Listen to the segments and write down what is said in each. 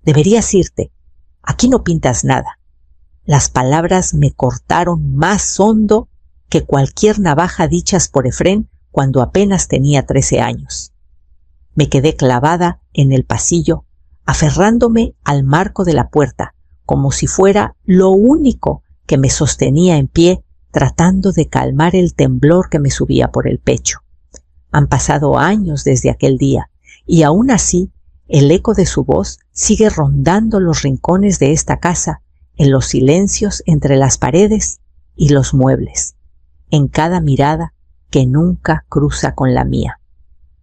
Deberías irte. Aquí no pintas nada. Las palabras me cortaron más hondo que cualquier navaja dichas por Efrén cuando apenas tenía 13 años. Me quedé clavada en el pasillo, aferrándome al marco de la puerta, como si fuera lo único que me sostenía en pie, tratando de calmar el temblor que me subía por el pecho. Han pasado años desde aquel día, y aún así el eco de su voz sigue rondando los rincones de esta casa, en los silencios entre las paredes y los muebles, en cada mirada que nunca cruza con la mía.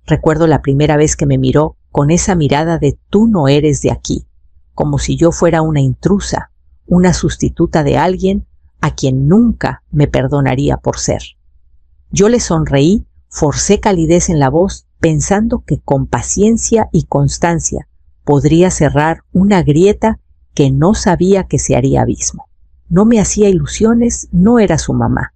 Recuerdo la primera vez que me miró con esa mirada de tú no eres de aquí, como si yo fuera una intrusa, una sustituta de alguien a quien nunca me perdonaría por ser. Yo le sonreí, forcé calidez en la voz, pensando que con paciencia y constancia podría cerrar una grieta que no sabía que se haría abismo. No me hacía ilusiones, no era su mamá.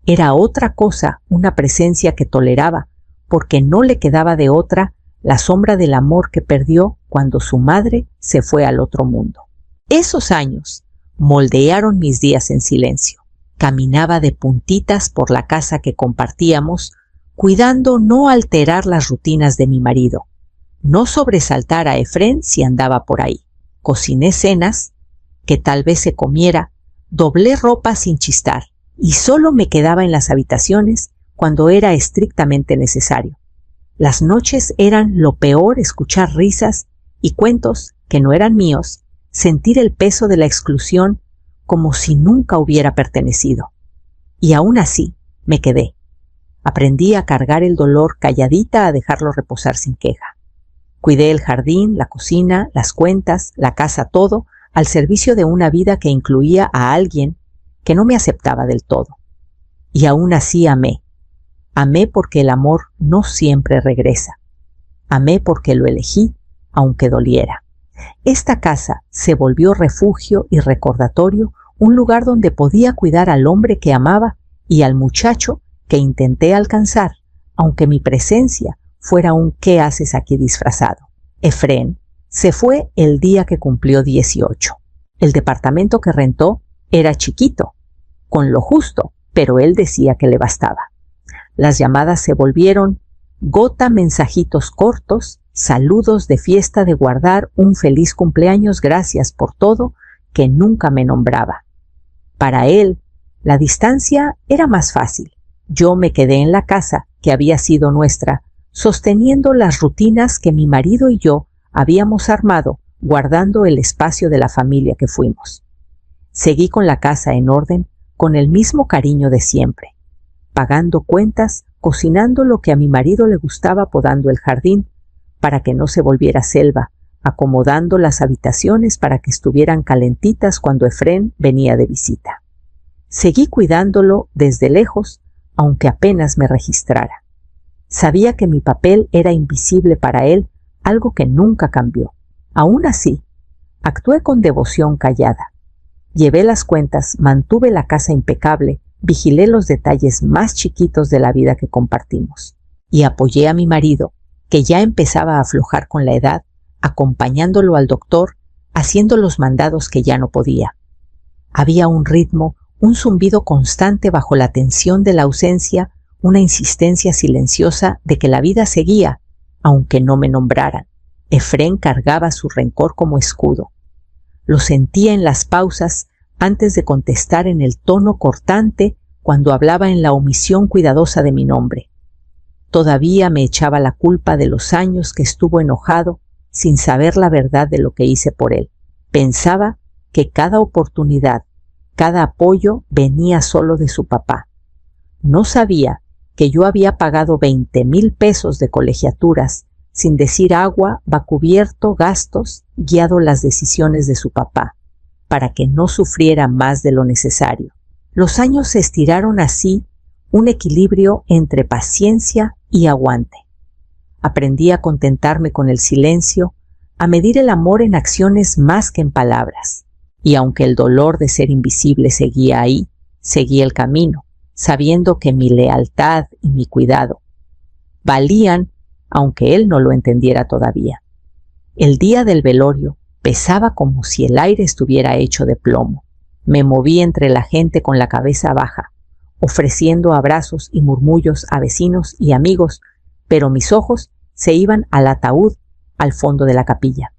Era otra cosa, una presencia que toleraba, porque no le quedaba de otra la sombra del amor que perdió cuando su madre se fue al otro mundo. Esos años moldearon mis días en silencio. Caminaba de puntitas por la casa que compartíamos, cuidando no alterar las rutinas de mi marido, no sobresaltar a Efrén si andaba por ahí. Cociné cenas que tal vez se comiera, doblé ropa sin chistar y solo me quedaba en las habitaciones cuando era estrictamente necesario. Las noches eran lo peor, escuchar risas y cuentos que no eran míos, sentir el peso de la exclusión como si nunca hubiera pertenecido. Y aún así me quedé. Aprendí a cargar el dolor calladita, a dejarlo reposar sin queja. Cuidé el jardín, la cocina, las cuentas, la casa, todo, al servicio de una vida que incluía a alguien que no me aceptaba del todo. Y aún así amé. Amé porque el amor no siempre regresa. Amé porque lo elegí, aunque doliera. Esta casa se volvió refugio y recordatorio, un lugar donde podía cuidar al hombre que amaba y al muchacho que intenté alcanzar, aunque mi presencia fuera un ¿qué haces aquí disfrazado? Efrén se fue el día que cumplió 18. El departamento que rentó era chiquito, con lo justo, pero él decía que le bastaba. Las llamadas se volvieron gota, mensajitos cortos, saludos de fiesta, de guardar un feliz cumpleaños, gracias por todo, que nunca me nombraba. Para él, la distancia era más fácil. Yo me quedé en la casa que había sido nuestra, sosteniendo las rutinas que mi marido y yo habíamos armado, guardando el espacio de la familia que fuimos. Seguí con la casa en orden, con el mismo cariño de siempre, pagando cuentas, cocinando lo que a mi marido le gustaba, podando el jardín para que no se volviera selva, acomodando las habitaciones para que estuvieran calentitas cuando Efrén venía de visita. Seguí cuidándolo desde lejos, aunque apenas me registrara. Sabía que mi papel era invisible para él, algo que nunca cambió. Aún así, actué con devoción callada. Llevé las cuentas, mantuve la casa impecable, vigilé los detalles más chiquitos de la vida que compartimos. Y apoyé a mi marido, que ya empezaba a aflojar con la edad, acompañándolo al doctor, haciendo los mandados que ya no podía. Había un ritmo, un zumbido constante bajo la tensión de la ausencia, una insistencia silenciosa de que la vida seguía, aunque no me nombraran. Efrén cargaba su rencor como escudo. Lo sentía en las pausas antes de contestar, en el tono cortante cuando hablaba, en la omisión cuidadosa de mi nombre. Todavía me echaba la culpa de los años que estuvo enojado sin saber la verdad de lo que hice por él. Pensaba que cada oportunidad, cada apoyo venía solo de su papá. No sabía que yo había pagado 20,000 pesos de colegiaturas, sin decir agua, cubierto gastos, guiado las decisiones de su papá, para que no sufriera más de lo necesario. Los años se estiraron así, un equilibrio entre paciencia y aguante. Aprendí a contentarme con el silencio, a medir el amor en acciones más que en palabras. Y aunque el dolor de ser invisible seguía ahí, seguía el camino, sabiendo que mi lealtad y mi cuidado valían, aunque él no lo entendiera todavía. El día del velorio, Pesaba como si el aire estuviera hecho de plomo. Me moví entre la gente con la cabeza baja, ofreciendo abrazos y murmullos a vecinos y amigos, pero mis ojos se iban al ataúd al fondo de la capilla.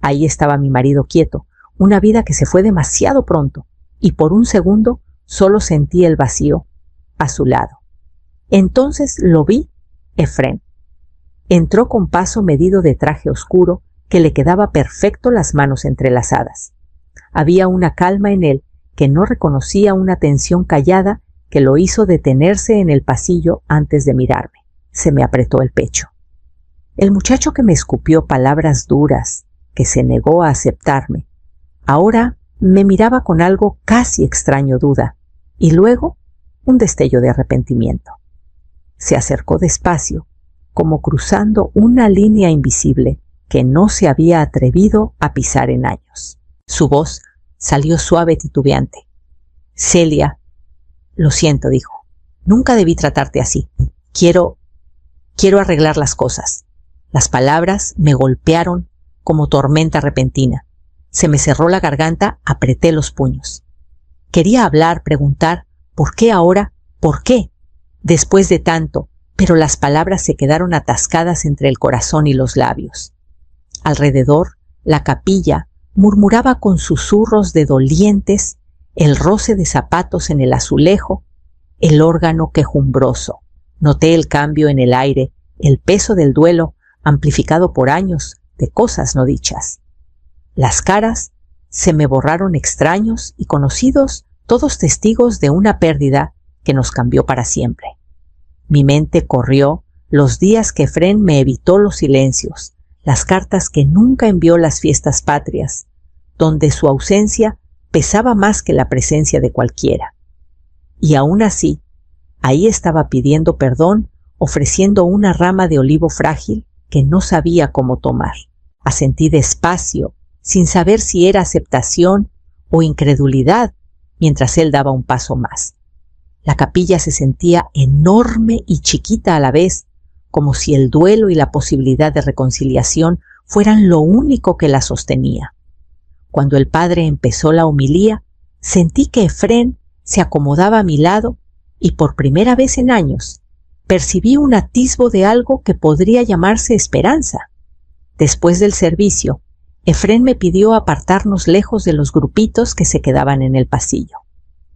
Ahí estaba mi marido quieto, una vida que se fue demasiado pronto, y por un segundo solo sentí el vacío a su lado. Entonces lo vi, Efrén. Entró con paso medido de traje oscuro que le quedaba perfecto las manos entrelazadas. Había una calma en él que no reconocía una tensión callada que lo hizo detenerse en el pasillo antes de mirarme. Se me apretó el pecho. El muchacho que me escupió palabras duras, que se negó a aceptarme, ahora me miraba con algo casi extraño duda, y luego un destello de arrepentimiento. Se acercó despacio, como cruzando una línea invisible que no se había atrevido a pisar en años. Su voz salió suave y titubeante. Celia, lo siento, dijo. Nunca debí tratarte así. Quiero arreglar las cosas. Las palabras me golpearon como tormenta repentina. Se me cerró la garganta, apreté los puños. Quería hablar, preguntar, ¿por qué ahora? ¿Por qué? Después de tanto, pero las palabras se quedaron atascadas entre el corazón y los labios. Alrededor, la capilla murmuraba con susurros de dolientes, el roce de zapatos en el azulejo, el órgano quejumbroso. Noté el cambio en el aire, el peso del duelo amplificado por años de cosas no dichas. Las caras se me borraron extraños y conocidos, todos testigos de una pérdida que nos cambió para siempre. Mi mente corrió los días que Efrén me evitó los silencios, las cartas que nunca envió las fiestas patrias, donde su ausencia pesaba más que la presencia de cualquiera. Y aún así, ahí estaba pidiendo perdón, ofreciendo una rama de olivo frágil que no sabía cómo tomar. Asentí despacio, sin saber si era aceptación o incredulidad, mientras él daba un paso más. La capilla se sentía enorme y chiquita a la vez, como si el duelo y la posibilidad de reconciliación fueran lo único que la sostenía. Cuando el padre empezó la homilía, sentí que Efrén se acomodaba a mi lado y por primera vez en años percibí un atisbo de algo que podría llamarse esperanza. Después del servicio, Efrén me pidió apartarnos lejos de los grupitos que se quedaban en el pasillo.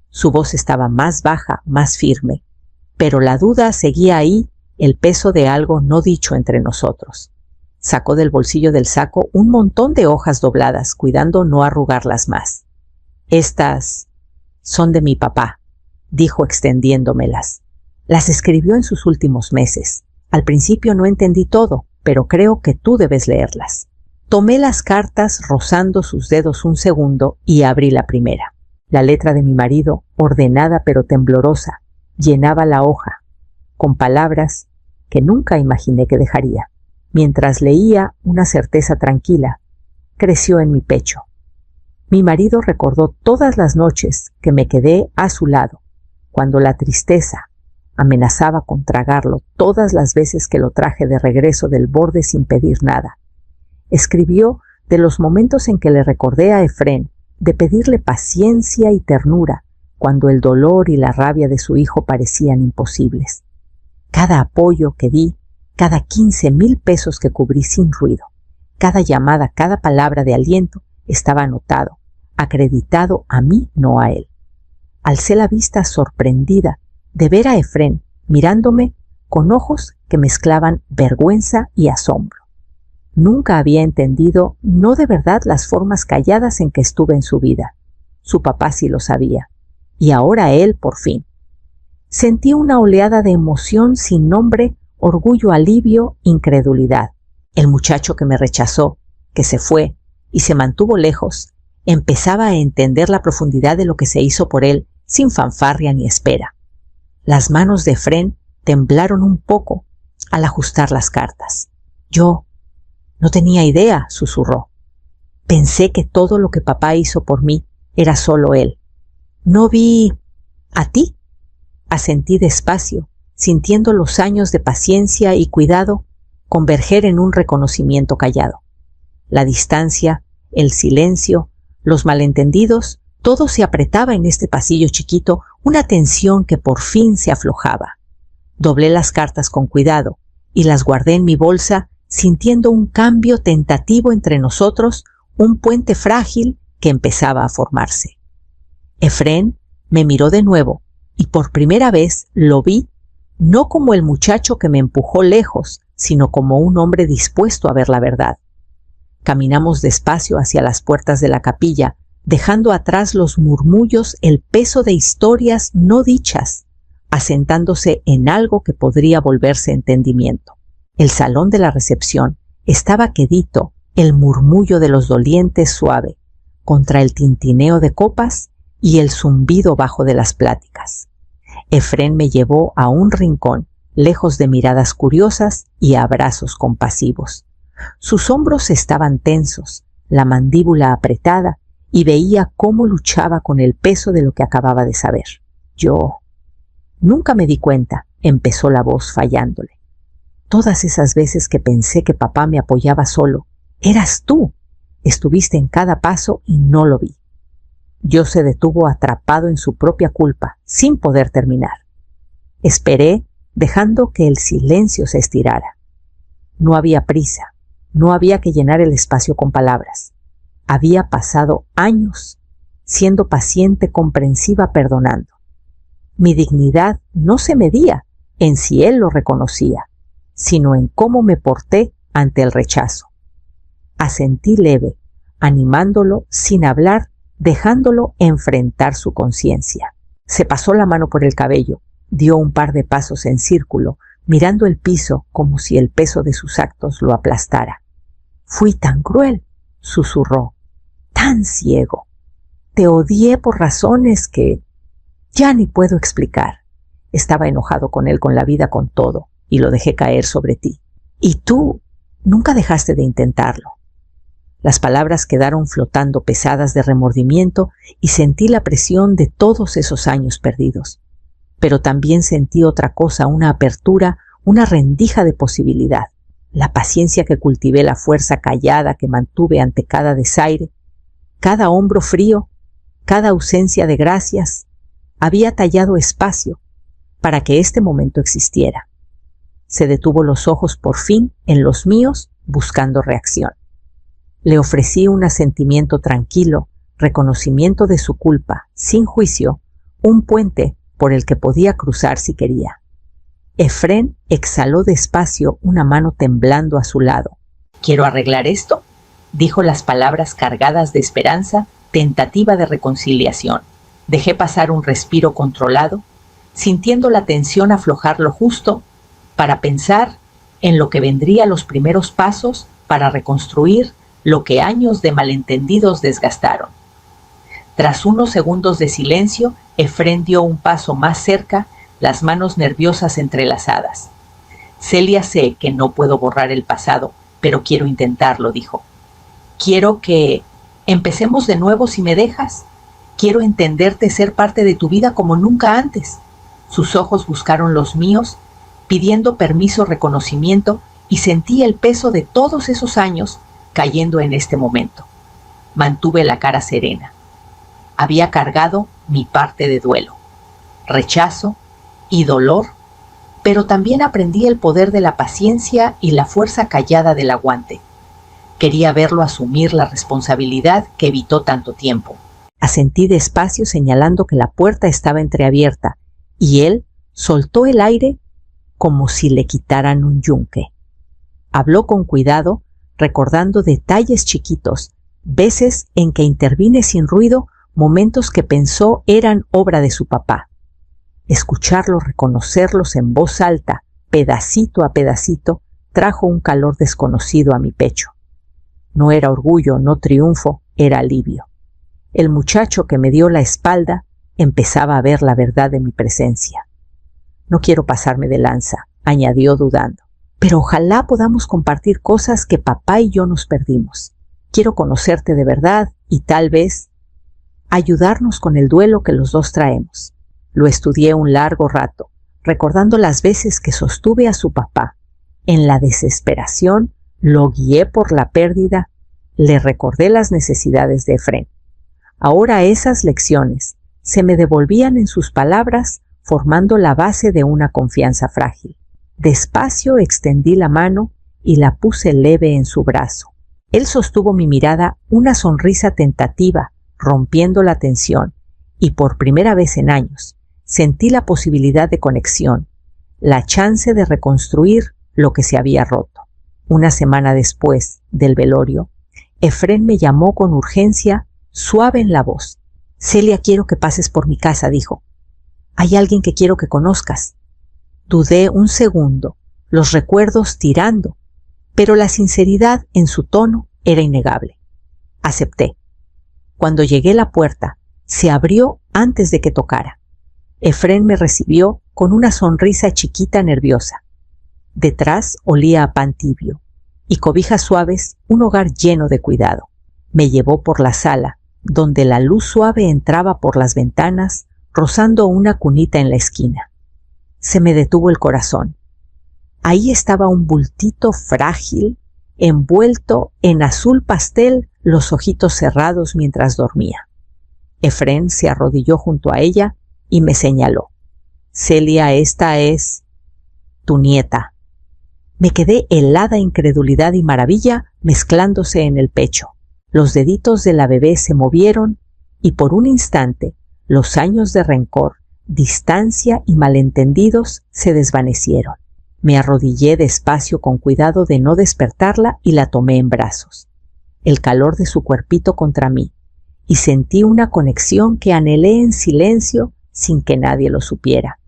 Su voz estaba más baja, más firme, pero la duda seguía ahí, el peso de algo no dicho entre nosotros. Sacó del bolsillo del saco un montón de hojas dobladas, cuidando no arrugarlas más. Estas son de mi papá, dijo extendiéndomelas. Las escribió en sus últimos meses. Al principio no entendí todo, pero creo que tú debes leerlas. Tomé las cartas rozando sus dedos un segundo y abrí la primera. La letra de mi marido, ordenada pero temblorosa, llenaba la hoja, con palabras que nunca imaginé que dejaría. Mientras leía, una certeza tranquila creció en mi pecho. Mi marido recordó todas las noches que me quedé a su lado, cuando la tristeza amenazaba con tragarlo todas las veces que lo traje de regreso del borde sin pedir nada. Escribió de los momentos en que le recordé a Efrén de pedirle paciencia y ternura cuando el dolor y la rabia de su hijo parecían imposibles. Cada apoyo que di, cada 15,000 pesos que cubrí sin ruido, cada llamada, cada palabra de aliento estaba anotado, acreditado a mí, no a él. Alcé la vista sorprendida de ver a Efrén mirándome con ojos que mezclaban vergüenza y asombro. Nunca había entendido, no de verdad, las formas calladas en que estuve en su vida. Su papá sí lo sabía, y ahora él por fin. Sentí una oleada de emoción sin nombre, orgullo, alivio, incredulidad. El muchacho que me rechazó, que se fue y se mantuvo lejos, empezaba a entender la profundidad de lo que se hizo por él sin fanfarria ni espera. Las manos de Efrén temblaron un poco al ajustar las cartas. Yo no tenía idea, susurró. Pensé que todo lo que papá hizo por mí era solo él. No vi a ti. Asentí despacio, sintiendo los años de paciencia y cuidado converger en un reconocimiento callado. La distancia el silencio, los malentendidos, todo se apretaba en este pasillo chiquito, una tensión que por fin se aflojaba. Doblé las cartas con cuidado y las guardé en mi bolsa, sintiendo un cambio tentativo entre nosotros, un puente frágil que empezaba a formarse. Efrén me miró de nuevo y por primera vez lo vi no como el muchacho que me empujó lejos, sino como un hombre dispuesto a ver la verdad. Caminamos despacio hacia las puertas de la capilla, dejando atrás los murmullos, el peso de historias no dichas, asentándose en algo que podría volverse entendimiento. El salón de la recepción estaba quedito, el murmullo de los dolientes suave, contra el tintineo de copas y el zumbido bajo de las pláticas. Efrén me llevó a un rincón, lejos de miradas curiosas y abrazos compasivos. Sus hombros estaban tensos, la mandíbula apretada, y veía cómo luchaba con el peso de lo que acababa de saber. Yo nunca me di cuenta, empezó la voz fallándole. Todas esas veces que pensé que papá me apoyaba solo, eras tú. Estuviste en cada paso y no lo vi. Yo se detuvo atrapado en su propia culpa, sin poder terminar. Esperé, dejando que el silencio se estirara. No había prisa, no había que llenar el espacio con palabras. Había pasado años, siendo paciente, comprensiva, perdonando. Mi dignidad no se medía en si él lo reconocía, sino en cómo me porté ante el rechazo. Asentí leve, animándolo sin hablar, dejándolo enfrentar su conciencia. Se pasó la mano por el cabello, dio un par de pasos en círculo, mirando el piso como si el peso de sus actos lo aplastara. «Fui tan cruel», susurró, «tan ciego. Te odié por razones que ya ni puedo explicar. Estaba enojado con él, con la vida, con todo, y lo dejé caer sobre ti. Y tú nunca dejaste de intentarlo». Las palabras quedaron flotando pesadas de remordimiento y sentí la presión de todos esos años perdidos. Pero también sentí otra cosa, una apertura, una rendija de posibilidad. La paciencia que cultivé, la fuerza callada que mantuve ante cada desaire, cada hombro frío, cada ausencia de gracias, había tallado espacio para que este momento existiera. Se detuvo los ojos por fin en los míos, buscando reacción. Le ofrecí un asentimiento tranquilo, reconocimiento de su culpa, sin juicio, un puente por el que podía cruzar si quería. Efrén exhaló despacio, una mano temblando a su lado. «¿Quiero arreglar esto?», dijo las palabras cargadas de esperanza, tentativa de reconciliación. Dejé pasar un respiro controlado, sintiendo la tensión aflojar lo justo para pensar en lo que vendría, los primeros pasos para reconstruir lo que años de malentendidos desgastaron. Tras unos segundos de silencio, Efrén dio un paso más cerca, las manos nerviosas entrelazadas. «Celia, sé que no puedo borrar el pasado, pero quiero intentarlo», dijo. «Quiero que empecemos de nuevo si me dejas. Quiero entenderte, ser parte de tu vida como nunca antes». Sus ojos buscaron los míos, pidiendo permiso, reconocimiento, y sentí el peso de todos esos años cayendo en este momento. Mantuve la cara serena. Había cargado mi parte de duelo, rechazo y dolor, pero también aprendí el poder de la paciencia y la fuerza callada del aguante. Quería verlo asumir la responsabilidad que evitó tanto tiempo. Asentí despacio, señalando que la puerta estaba entreabierta, y él soltó el aire como si le quitaran un yunque. Habló con cuidado, recordando detalles chiquitos, veces en que intervine sin ruido, momentos que pensó eran obra de su papá. Escucharlos, reconocerlos en voz alta, pedacito a pedacito, trajo un calor desconocido a mi pecho. No era orgullo, no triunfo, era alivio. El muchacho que me dio la espalda empezaba a ver la verdad de mi presencia. «No quiero pasarme de lanza», añadió dudando, «pero ojalá podamos compartir cosas que papá y yo nos perdimos. Quiero conocerte de verdad y tal vez ayudarnos con el duelo que los dos traemos». Lo estudié un largo rato, recordando las veces que sostuve a su papá. En la desesperación lo guié por la pérdida, Le recordé las necesidades de Efrén. Ahora esas lecciones se me devolvían en sus palabras, formando la base de una confianza frágil. Despacio extendí la mano y la puse leve en su brazo. Él sostuvo mi mirada, una sonrisa tentativa, rompiendo la tensión, y por primera vez en años sentí la posibilidad de conexión, la chance de reconstruir lo que se había roto. Una semana después del velorio, Efrén me llamó con urgencia, suave en la voz. «Celia, quiero que pases por mi casa», dijo. «Hay alguien que quiero que conozcas». Dudé un segundo, los recuerdos tirando, pero la sinceridad en su tono era innegable. Acepté. Cuando llegué a la puerta, se abrió antes de que tocara. Efrén me recibió con una sonrisa chiquita nerviosa. Detrás olía a pan tibio y cobijas suaves, un hogar lleno de cuidado. Me llevó por la sala, donde la luz suave entraba por las ventanas, rozando una cunita en la esquina. Se me detuvo el corazón. Ahí estaba un bultito frágil, envuelto en azul pastel, los ojitos cerrados mientras dormía. Efrén se arrodilló junto a ella y me señaló. «Celia, esta es tu nieta». Me quedé helada incredulidad y maravilla mezclándose en el pecho. Los deditos de la bebé se movieron y por un instante los años de rencor, distancia y malentendidos se desvanecieron. Me arrodillé despacio con cuidado de no despertarla y la tomé en brazos. El calor de su cuerpito contra mí, y sentí una conexión que anhelé en silencio sin que nadie lo supiera.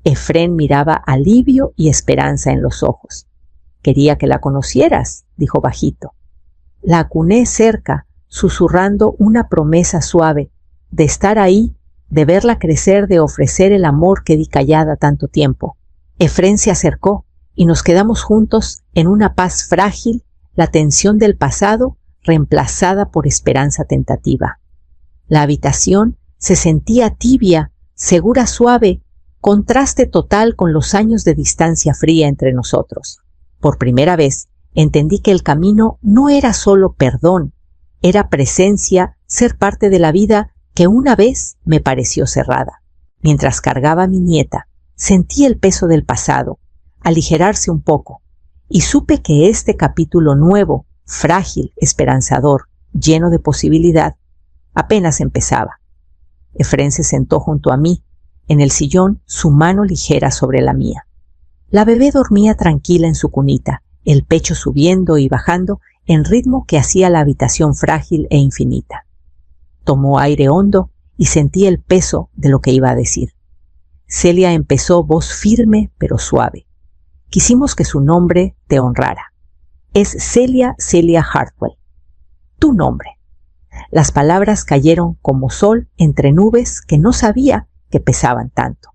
Efrén miraba alivio y esperanza en los ojos. «Quería que la conocieras», dijo bajito. La acuné cerca, susurrando una promesa suave, de estar ahí, de verla crecer, de ofrecer el amor que di callada tanto tiempo. Efrén se acercó y nos quedamos juntos en una paz frágil, la tensión del pasado reemplazada por esperanza tentativa. La habitación se sentía tibia, segura, suave, contraste total con los años de distancia fría entre nosotros. Por primera vez entendí que el camino no era solo perdón, era presencia, ser parte de la vida que una vez me pareció cerrada. Mientras cargaba a mi nieta, sentí el peso del pasado aligerarse un poco y supe que este capítulo nuevo, frágil, esperanzador, lleno de posibilidad, apenas empezaba. Efrén se sentó junto a mí, en el sillón, su mano ligera sobre la mía. La bebé dormía tranquila en su cunita, el pecho subiendo y bajando en ritmo que hacía la habitación frágil e infinita. Tomó aire hondo y sentí el peso de lo que iba a decir. Celia, empezó, voz firme pero suave. Quisimos que su nombre te honrara. Es Celia Hartwell. Tu nombre. Las palabras cayeron como sol entre nubes que no sabía que pesaban tanto.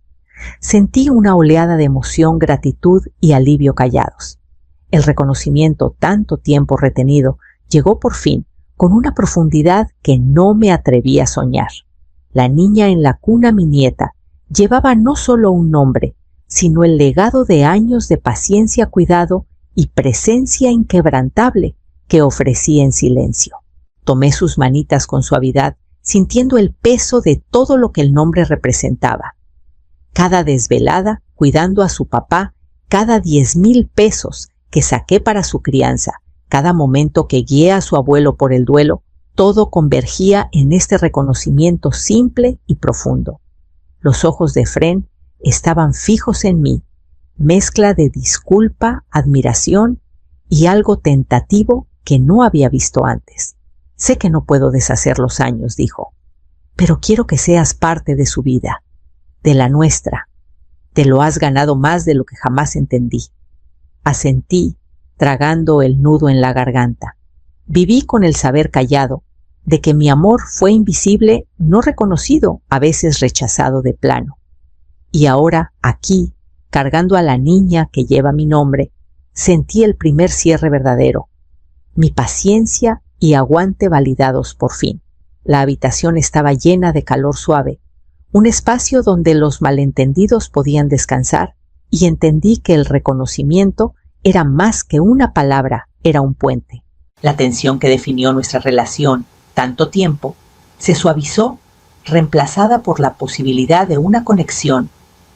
Sentí una oleada de emoción, gratitud y alivio callados. El reconocimiento tanto tiempo retenido llegó por fin con una profundidad que no me atreví a soñar. La niña en la cuna, mi nieta, llevaba no solo un nombre, sino el legado de años de paciencia, cuidado y presencia inquebrantable que ofrecí en silencio. Tomé sus manitas con suavidad, sintiendo el peso de todo lo que el nombre representaba. Cada desvelada, cuidando a su papá, cada 10,000 pesos que saqué para su crianza, cada momento que guié a su abuelo por el duelo, todo convergía en este reconocimiento simple y profundo. Los ojos de Efrén estaban fijos en mí, mezcla de disculpa, admiración y algo tentativo que no había visto antes. «Sé que no puedo deshacer los años», dijo, «pero quiero que seas parte de su vida, de la nuestra. Te lo has ganado más de lo que jamás entendí». Asentí, tragando el nudo en la garganta. Viví con el saber callado de que mi amor fue invisible, no reconocido, a veces rechazado de plano. Y ahora, aquí, cargando a la niña que lleva mi nombre, sentí el primer cierre verdadero. Mi paciencia y aguante validados por fin. La habitación estaba llena de calor suave, un espacio donde los malentendidos podían descansar, y entendí que el reconocimiento era más que una palabra, era un puente. La tensión que definió nuestra relación tanto tiempo se suavizó, reemplazada por la posibilidad de una conexión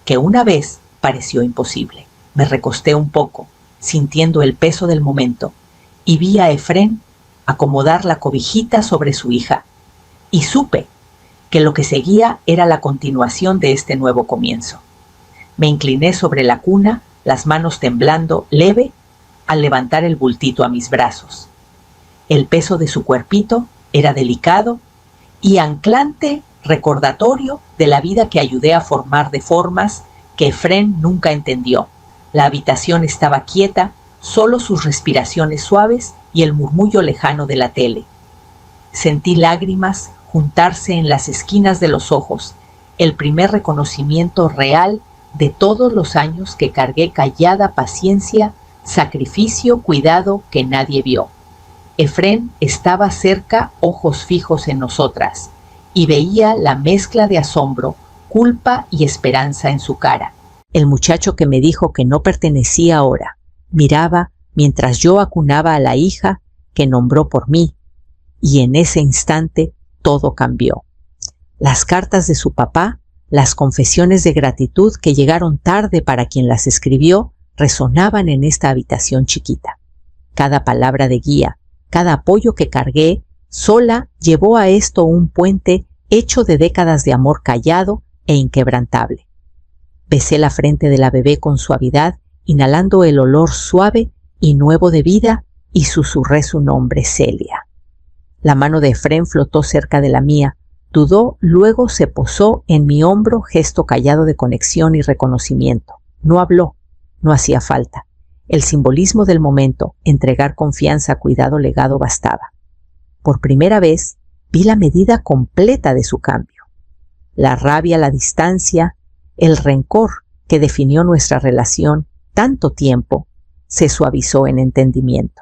que una vez pareció imposible. Me recosté un poco, sintiendo el peso del momento, y vi a Efrén acomodar la cobijita sobre su hija, y supe que lo que seguía era la continuación de este nuevo comienzo. Me incliné sobre la cuna, las manos temblando leve al levantar el bultito a mis brazos. El peso de su cuerpito era delicado y anclante recordatorio de la vida que ayudé a formar de formas que Efrén nunca entendió. La habitación estaba quieta, solo sus respiraciones suaves y el murmullo lejano de la tele. Sentí lágrimas juntarse en las esquinas de los ojos, el primer reconocimiento real de todos los años que cargué callada paciencia, sacrificio, cuidado que nadie vio. Efrén estaba cerca, ojos fijos en nosotras, y veía la mezcla de asombro, culpa y esperanza en su cara. El muchacho que me dijo que no pertenecía ahora, miraba mientras yo acunaba a la hija que nombró por mí, y en ese instante todo cambió. Las cartas de su papá, las confesiones de gratitud que llegaron tarde para quien las escribió, resonaban en esta habitación chiquita. Cada palabra de guía, cada apoyo que cargué, sola llevó a esto un puente hecho de décadas de amor callado e inquebrantable. Besé la frente de la bebé con suavidad, inhalando el olor suave y nuevo de vida, y susurré su nombre, Celia. La mano de Efrén flotó cerca de la mía, dudó, luego se posó en mi hombro, gesto callado de conexión y reconocimiento. No habló, no hacía falta. El simbolismo del momento, entregar confianza, cuidado, legado, bastaba. Por primera vez vi la medida completa de su cambio. La rabia, la distancia, el rencor que definió nuestra relación tanto tiempo, se suavizó en entendimiento.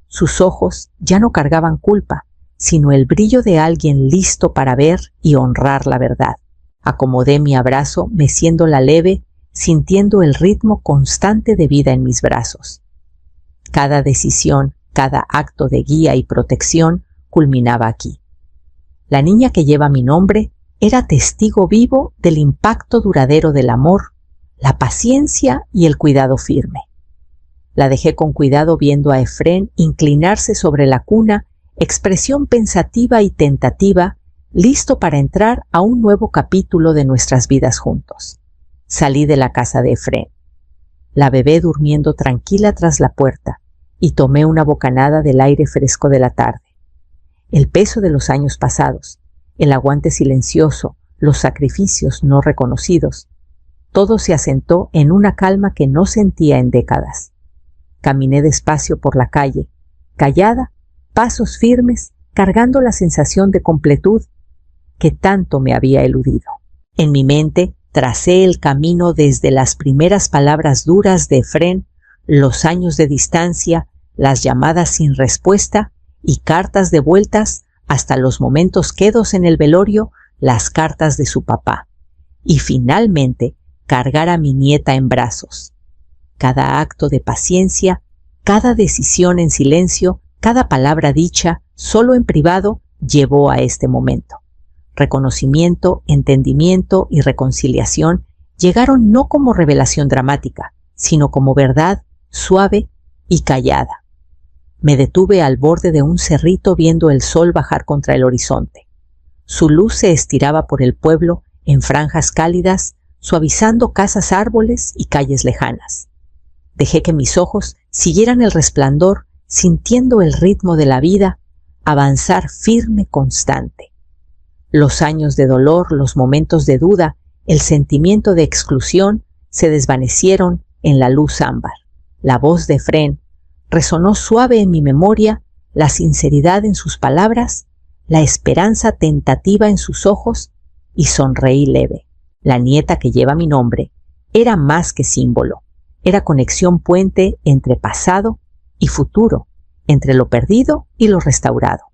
Sus ojos ya no cargaban culpa, sino el brillo de alguien listo para ver y honrar la verdad. Acomodé mi abrazo, meciéndola leve, sintiendo el ritmo constante de vida en mis brazos. Cada decisión, cada acto de guía y protección culminaba aquí. La niña que lleva mi nombre era testigo vivo del impacto duradero del amor, la paciencia y el cuidado firme. La dejé con cuidado viendo a Efrén inclinarse sobre la cuna, expresión pensativa y tentativa, listo para entrar a un nuevo capítulo de nuestras vidas juntos. Salí de la casa de Efrén. La bebé durmiendo tranquila tras la puerta, y tomé una bocanada del aire fresco de la tarde. El peso de los años pasados, el aguante silencioso, los sacrificios no reconocidos, todo se asentó en una calma que no sentía en décadas. Caminé despacio por la calle, callada, pasos firmes, cargando la sensación de completud que tanto me había eludido. En mi mente tracé el camino desde las primeras palabras duras de Efrén, los años de distancia, las llamadas sin respuesta y cartas devueltas, hasta los momentos quedos en el velorio, las cartas de su papá, y finalmente cargar a mi nieta en brazos. Cada acto de paciencia, cada decisión en silencio, cada palabra dicha, solo en privado, llevó a este momento. Reconocimiento, entendimiento y reconciliación llegaron no como revelación dramática, sino como verdad suave y callada. Me detuve al borde de un cerrito viendo el sol bajar contra el horizonte. Su luz se estiraba por el pueblo en franjas cálidas, suavizando casas, árboles y calles lejanas. Dejé que mis ojos siguieran el resplandor, sintiendo el ritmo de la vida, avanzar firme, constante. Los años de dolor, los momentos de duda, el sentimiento de exclusión se desvanecieron en la luz ámbar. La voz de Efrén resonó suave en mi memoria, la sinceridad en sus palabras, la esperanza tentativa en sus ojos, y sonreí leve. La nieta que lleva mi nombre era más que símbolo, era conexión puente entre pasado y futuro, entre lo perdido y lo restaurado.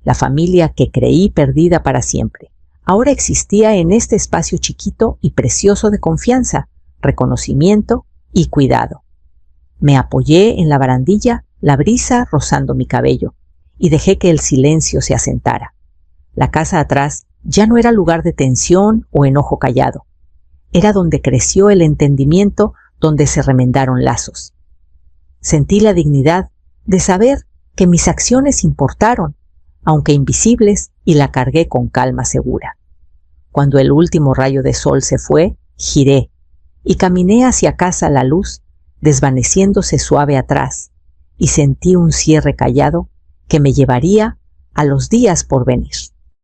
La familia que creí perdida para siempre, ahora existía en este espacio chiquito y precioso de confianza, reconocimiento y cuidado. Me apoyé en la barandilla, la brisa rozando mi cabello, y dejé que el silencio se asentara. La casa atrás ya no era lugar de tensión o enojo callado. Era donde creció el entendimiento, donde se remendaron lazos. Sentí la dignidad de saber que mis acciones importaron, aunque invisibles, y la cargué con calma segura. Cuando el último rayo de sol se fue, giré y caminé hacia casa a la luz, desvaneciéndose suave atrás, y sentí un cierre callado que me llevaría a los días por venir.